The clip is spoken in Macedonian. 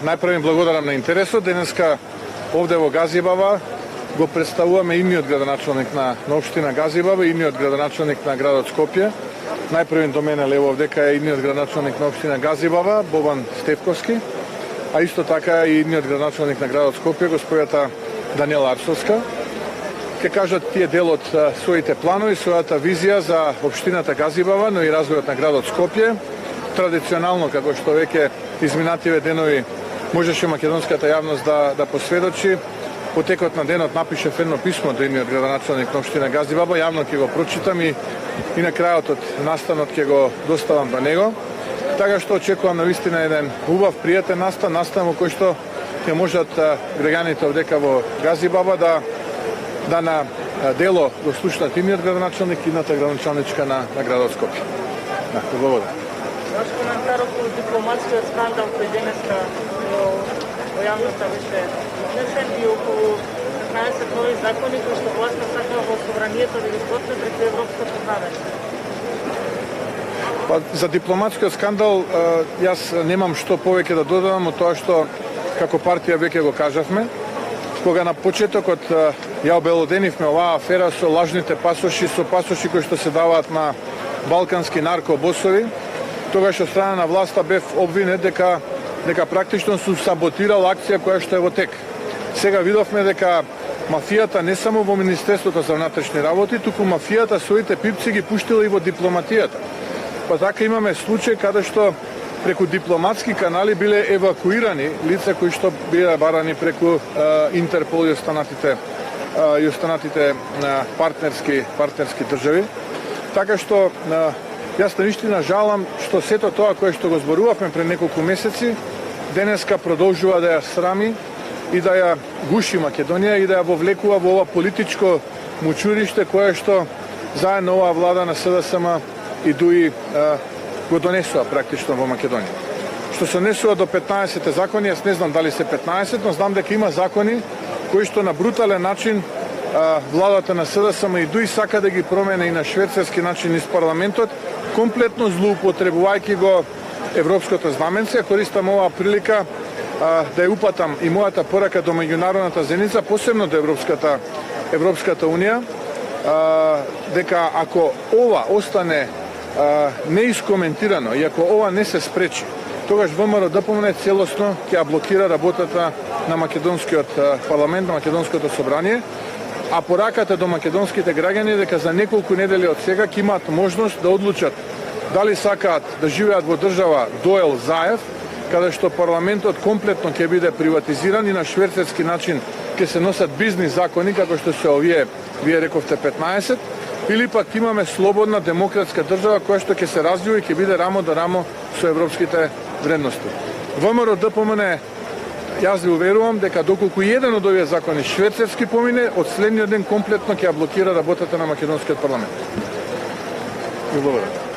најпрво им благодарам на интересот. Денеска овде во Газибава го представуваме идниот градоначалник на општина Газибава и идниот градоначалник на градот Скопје. Најпрво до мене лево овдека е идниот градоначалник на општина Газибава, Бобан Стефковски, а исто така и идниот градоначалник на градот Скопје, господјата Даниела Арсовска. Ке кажат тие дел од своите планови, својата визија за општината Газибава, но и развојот на градот Скопје. Традиционално, како што веќе изминативе денови можеше македонската јавност да посведочи, по текот на денот напишев едно писмо до идниот градоначалник на општина Газибава, јавно ќе го прочитам и на крајот од настанот ќе го доставам до него. Така што очекувам навистина еден убав, пријатен настан во кој што ќе можат граѓаните овдека во Газибава да на дело го слушнат идниот градоначалник и идната градоначалничка на градот Скопје. Благодарам. Ваш коментар околу дипломатскиот скандал кој денеска во јавноста беше внесен и околу 15 нови закони кои што власта сака во собранието да ги спротне преку европското знаме. За дипломатскиот скандал јас немам што повеќе да додадам од тоа што како партија веќе го кажавме. Кога на почетокот ја обелоденивме оваа афера со лажните пасоши, со пасоши кои што се даваат на балкански наркобосови, тогаш од страна на власта бев обвинет дека практично су саботирал акција која што е во тек. Сега видовме дека мафијата не само во Министерството за внатрешни работи, туку мафијата своите пипци ги пуштила и во дипломатијата. Па така имаме случај каде што преку дипломатски канали биле евакуирани лица кои што биле барани преку Интерпол и останатите партнерски држави. Така што јас навистина жалам што сето тоа кое што го зборувавме пред неколку месеци денеска продолжува да ја срами и да ја гуши Македонија и да ја вовлекува во ова политичко мучуриште кое што заедно оваа влада на СДСМ и ДУИ го донесува практично во Македонија. Што се однесува до 15 закони, јас не знам дали се 15, но знам дека има закони кои што на брутален начин владата на СДСМ и ДУИ сака да ги промени и на швейцарски начин низ парламентот, комплетно злоупотребувајќи го европското знаменце. Користам оваа прилика да ја упатам и мојата порака до меѓународната заедница, посебно до Европската унија, дека ако ова остане неискоментирано и ако ова не се спречи, тогаш ВМРО-ДПМН целосно ќе ја блокира работата на македонскиот парламент, на македонското собрание, а пораката до македонските граѓани дека за неколку недели од сега ќе имаат можност да одлучат дали сакаат да живеат во држава Доел Заев, каде што парламентот комплетно ќе биде приватизиран и на швейцарски начин ќе се носат бизнис закони како што се вие рековте 15, или пак имаме слободна демократска држава која што ќе се развива и ќе биде рамо до рамо со европските вредности. ВМРО-ДПМН, јас ви уверувам дека доколку еден од овие закони швейцарски помине, од следниот ден комплетно ќе ја блокира работата на македонскиот парламент. Ви благодарам.